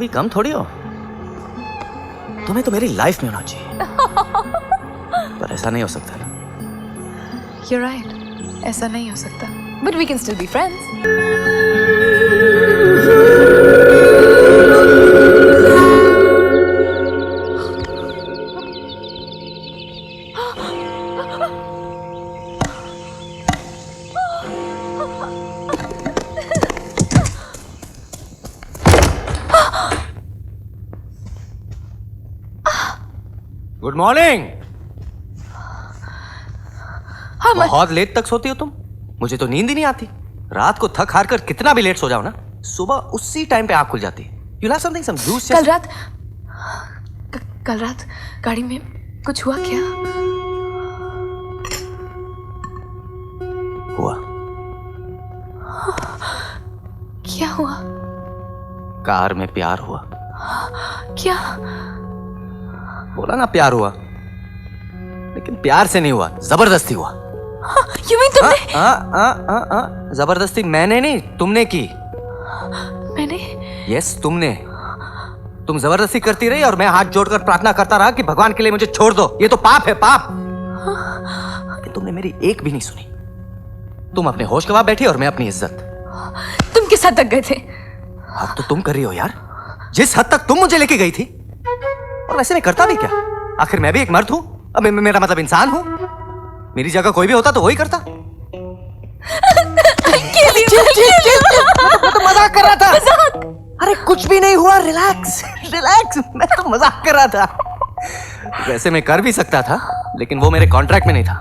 भी कम थोड़ी हो, तुम्हें तो मेरी लाइफ में होना चाहिए। पर ऐसा नहीं हो सकता ना। You're right. ऐसा नहीं हो सकता। But we can still be friends. Good morning. हाँ, बहुत लेट तक सोती हो तुम? मुझे तो नींद ही नहीं आती। रात को थक हार कर कितना भी लेट सो जाओ ना, सुबह उसी टाइम पे आँख खुल जाती है। You'll have something, some juice. कल रात गाड़ी में कुछ हुआ क्या? हुआ। क्या हुआ? कार में प्यार हुआ। क्या? बोला ना प्यार हुआ, लेकिन प्यार से नहीं हुआ, जबरदस्ती हुआ। You mean तुमने? जबरदस्ती मैंने नहीं, तुमने की। मैंने? यस, तुमने। तुम जबरदस्ती करती रही और मैं हाथ जोड़कर प्रार्थना करता रहा कि भगवान के लिए मुझे छोड़ दो, ये तो पाप है, पाप। कि तुमने मेरी एक भी नहीं सुनी। तुम अपने होश गवा बैठी और मैं अपनी इज्जत। तुम किस हद तक गए थे? अब तो तुम कर रही हो यार, जिस हद तक तुम मुझे लेके गई थी। और वैसे मैं करता भी क्या? आखिर मैं भी एक मर्द हूं। अब मेरा मतलब इंसान हूं। मेरी जगह कोई भी होता तो वही करता। मैं तो मजाक कर रहा था। अरे कुछ भी नहीं हुआ, रिलैक्स रिलैक्स, मैं तो मजाक कर रहा था। वैसे मैं कर भी सकता था, लेकिन वो मेरे कॉन्ट्रैक्ट में नहीं था।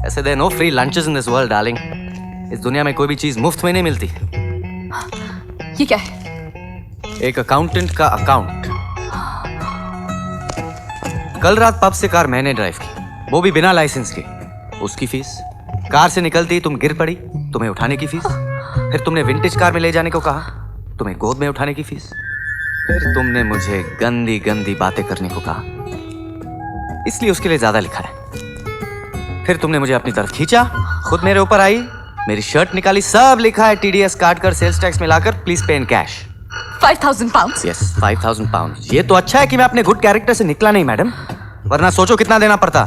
ऐसे there no free lunches in this world darling. इस दुनिया में कोई भी चीज मुफ्त में नहीं मिलती। ये क्या है? एक अकाउंटेंट का अकाउंट। कल रात पब से कार मैंने ड्राइव की, वो भी बिना लाइसेंस के। उसकी फीस। कार से निकलती तुम गिर पड़ी, तुम्हें उठाने की फीस। फिर तुमने विंटेज कार में ले जाने को कहा, तुम्हें गोद में उठाने की फीस। फिर तुमने मुझे गंदी गंदी बातें करने को कहा, इसलिए उसके लिए ज्यादा लिखा है। फिर तुमने मुझे अपनी तरफ खींचा, खुद मेरे ऊपर आई, मेरी शर्ट निकाली, सब लिखा है TDS काट कर, सेल्स टैक्स मिलाकर, please pay in cash. 5,000 pounds? Yes, 5,000 pound. ये तो अच्छा है कि मैं अपने गुड कैरेक्टर से निकला नहीं मैडम, वरना सोचो कितना देना पड़ता।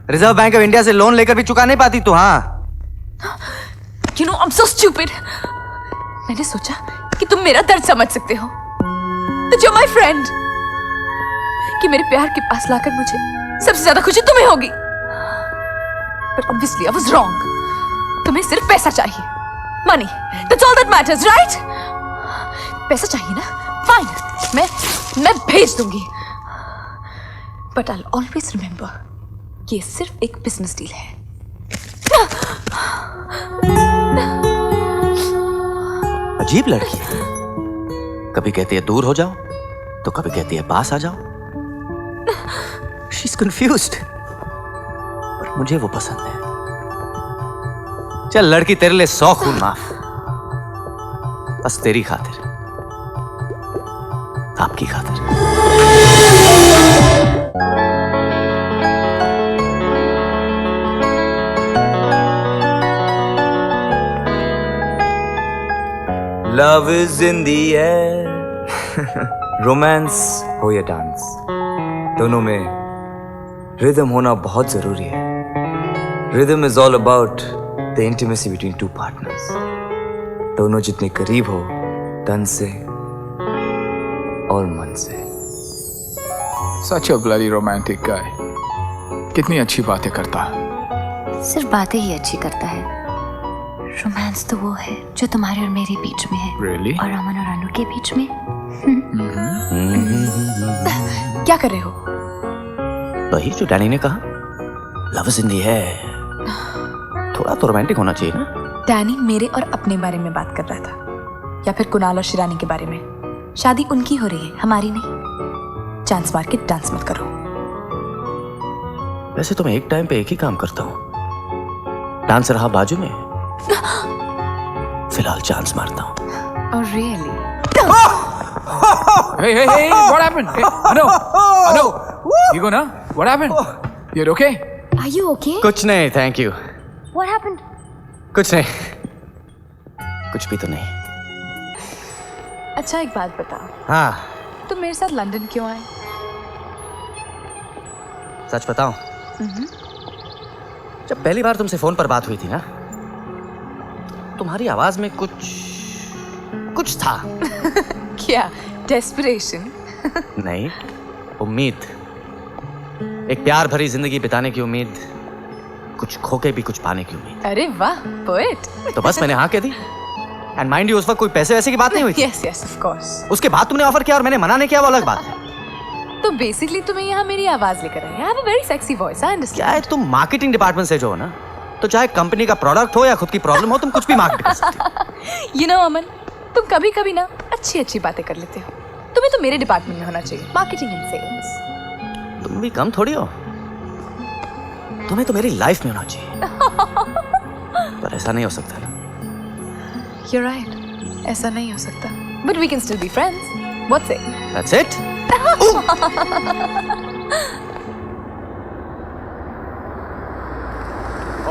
रिजर्व बैंक ऑफ इंडिया से लोन लेकर भी चुका नहीं पाती तो। हाँ, You know, I'm so stupid. मैंने सोचा कि तुम मेरा दर्द समझ सकते हो, तो you're my friend, कि मेरे प्यार के पास लाकर मुझे सबसे ज्यादा खुशी तुम्हें होगी। But obviously I was wrong. तुम्हें सिर्फ पैसा चाहिए, money. That's all that matters, right? पैसा चाहिए ना? Fine, मैं भेज दूंगी। But I'll always remember, ये सिर्फ एक बिजनेस डील है। अजीब लड़की है, कभी कहती है दूर हो जाओ, तो कभी कहती है पास आ जाओ। She's confused, पर मुझे वो पसंद है। चल लड़की, तेरे लिए 100 खून माफ, बस तेरी खातिर, आपकी खातिर। Love is in the air. Romance हो या डांस, दोनों में रिदम होना बहुत जरूरी है। Rhythm is all about the intimacy between two partners. दोनों जितने करीब हो, तन से और मन से। Such a bloody romantic guy. कितनी अच्छी बातें करता है। सिर्फ बातें ही अच्छी करता है। रोमांस तो वो है जो तुम्हारे और मेरे बीच में है। Really? और अमन और अनु के बीच में। क्या कर रहे हो? वही जो डैनी ने कहा, लव इज इन दी है। थोड़ा तो रोमांटिक होना चाहिए ना। डैनी मेरे और अपने बारे में बात कर रहा था, या फिर कुणाल और शिरानी के बारे में। शादी उनकी हो रही है, हमारी नहीं। चांस मार के डांस मत करो। वैसे तो मैं एक टाइम पे एक ही काम करता हूँ, डांस रहा बाजू में, फिलहाल चांस मारता हूँ। Oh really? Hey, what happened? Hey, Anu, you go now? What happened? You're okay? Are you okay? कुछ नहीं, थैंक यू। What happened? कुछ नहीं, कुछ भी तो नहीं। अच्छा एक बात बताओ, हाँ तुम मेरे साथ लंदन क्यों आए? सच बताऊं, जब पहली बार तुमसे फोन पर बात हुई थी ना, तुम्हारी आवाज में कुछ था। क्या डेस्परेशन? नहीं, उम्मीद। एक प्यार भरी जिंदगी बिताने की उम्मीद, कुछ खो के भी कुछ पाने की उम्मीद। अरे वाह, पोएट। तो बस मैंने हाँ कह दी। एंड माइंड यू, उस वक्त कोई पैसे वैसे की बात नहीं हुई थी। Yes yes of course. उसके बाद तुमने ऑफर किया और मैंने मना नहीं किया, वो अलग बात है। तो बेसिकली तुम्हें यहाँ मेरी आवाज लेकर आई। I have a very sexy voice, I understand. क्या है, तुम मार्केटिंग डिपार्टमेंट से जो हो ना, तो चाहे कंपनी का प्रोडक्ट हो या खुद की प्रॉब्लम हो, तुम कुछ भी मार्केट कर सकते हो। You know अमन, तुम कभी कभी ना अच्छी बातें कर लेते हो। तुम्हें तो मेरे डिपार्टमेंट में होना चाहिए, मार्केटिंग एंड सेल्स। तुम भी कम थोड़ी हो, तुम्हें तो मेरी लाइफ में होना चाहिए। पर ऐसा नहीं हो सकता ना। You're right, ऐसा नहीं हो सकता। But we can still be friends. What's it? That's it.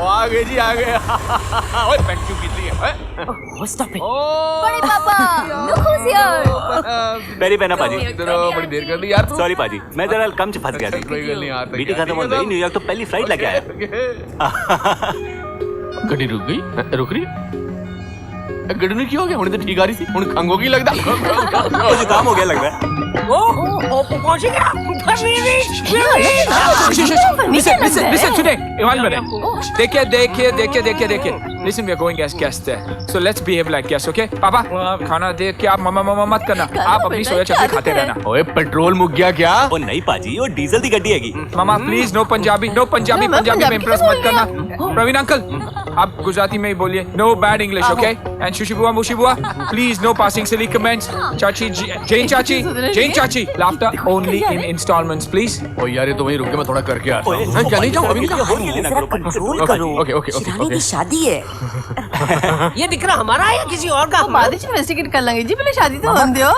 आ गए जी, आ गए। ओए पेंट क्यों गिर रही है? बड़े पापा, look who's here. मेरी बहना पाजी, बड़ी देर कर दी यार। सॉरी पाजी, मैं जरा कम से फंस गया था। कोई गल नहीं यार। मीटिंग खत्म हो गई, न्यूयॉर्क तो पहली फ्लाइट लेके आया। गड्डी रुक गई, रुक रही। गड्डी ने क्यों हो गया? हुण तो ठीक आ रही थी, हुण खंग हो गई लगदा। कुछ काम हो गया लग रहा है। Listen today. One minute. देखिए. Listen, we are going as guests there. So let's behave like guests, okay? पापा, खाना देख के आप मम्मा मत करना। आप अपनी सोया चटनी खाते रहना। ओए पेट्रोल मुक गया क्या? ओ नहीं पाजी, वो डीजल दी गड्डी हैगी। मामा प्लीज नो पंजाबी में इम्प्रेस मत करना। प्रवीण अंकल, आप गुजराती में ही बोलिए। No bad English, okay? And Shushi बुआ, मुशी बुआ, please no passing silly comments. चाची, जैन चाची, laughter only in instalments please. Oh यार, ये तो वहीं रुक के मैं थोड़ा करके आता हूं। मैं क्या नहीं जाऊं अभी? कंट्रोल करो। ओके। शिरानी की शादी है। ये दिख रहा हमारा है या किसी और का? बाद ਵਿੱਚ ਇਨਵੈਸਟੀਗੇਟ ਕਰ ਲਾਂਗੇ ਜੀ, ਪਹਿਲੇ ਸ਼ਾਦੀ ਤਾਂ ਹੋਣ ਦਿਓ।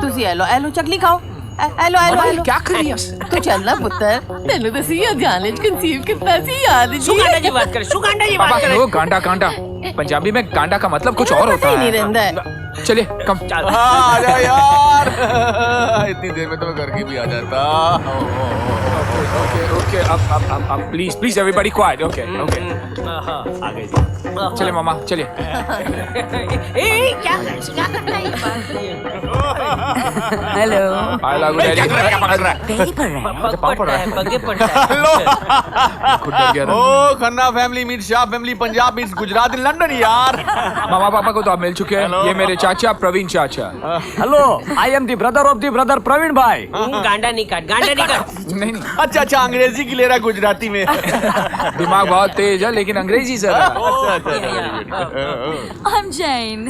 ਤੁਸੀਂ ਐਲੋ ਚੱਕਲੀ ਖਾਓ। ਐਲੋ क्या कर रही है? ਤੂੰ ਚੱਲ ਨਾ ਪੁੱਤਰ, ਤੈਨੂੰ ਤਾਂ ਸੀ ਧਿਆਨ ਵਿੱਚ ਕਨਸੀਵ ਕੀਤਾ ਸੀ, ਯਾਦ ਜੀ। सुगांडा जी बात करे, सुगांडा जी बात पापा करे। वो गांडा पंजाबी में गांडा का मतलब कुछ और होता पता ही नहीं है। रहता है। चलिए कम। आ जा यार। इतनी देर में तो मैं घर की भी आ जाता। ओके अब प्लीज एवरीबॉडी क्वाइट। ओके आ गए जी। चलिए मामा, चलिए। क्या करना है? हेलो। आई लागू डैडी। पैरी पड़ रहा है। पाँव पड़ रहा है। पगे पड़ रहा है। खुद डर गया था। Oh Khanna family meet Shah family Punjab meet Gujarat in London यार। मामा पापा को तो आप मिल चुके हैं। ये मेरे चाचा प्रवीण चाचा। Hello, I am the brother of the brother Pravin भाई। गांडा नहीं काट। नहीं अच्छा अंग्रेजी की ले रहा है गुजराती में। दिमाग बहुत तेज है लेकिन अंग्रेजी जरा। I'm Jane.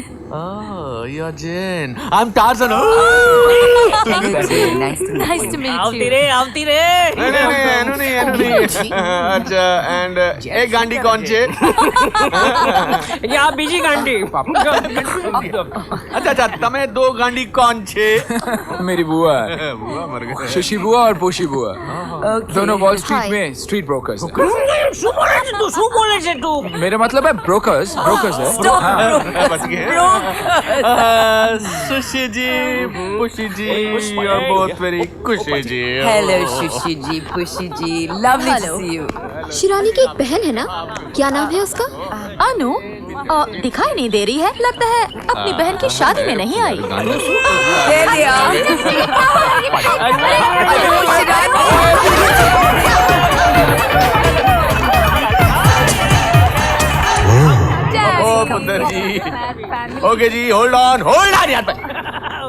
you're Jane. I'm Tarzan. Nice to meet आवती you. रे। नहीं। अच्छा एंड एक गांडी कौन छे? यहाँ बीजी गांडी। अच्छा तमे दो गांडी कौन छे? मेरी बुआ बुआ मर गए। शशि बुआ और पोशी बुआ, दोनों वॉल स्ट्रीट में स्ट्रीट ब्रोकर्स हैं। शू बोले से तू। मेरा मतलब है ब्रोकर्स है। बच गए। सुशी जी, पुशी जी और बहुत वेरी खुशी जी। Hello Shushi ji, Pushi ji, lovely to see you. Shirani की एक बहन है ना, क्या नाम है उसका? अनु दिखाई नहीं दे रही है, लगता है अपनी बहन की शादी में नहीं आई। ओ पुत्र जी, ओके जी, होल्ड ऑन यार,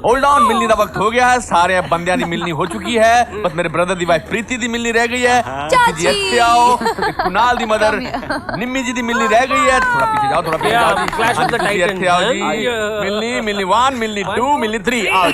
होल्ड ऑन। मिलने का वक्त हो गया है, सारे बंदियां दी मिलनी हो चुकी है, बस मेरे ब्रदर दी वाइफ प्रीति दी मिलनी रह गई है। जी अच्छे आओ, कुणाल दी मदर निम्मी जी दी मिलनी रह गई है। थोड़ा पीछे जाओ, थोड़ा पीछे जाओ जी। Clash of the ji Titans, अच्छे आओ जी। मिलनी 1, मिलनी 2, मिलनी 3 आओ।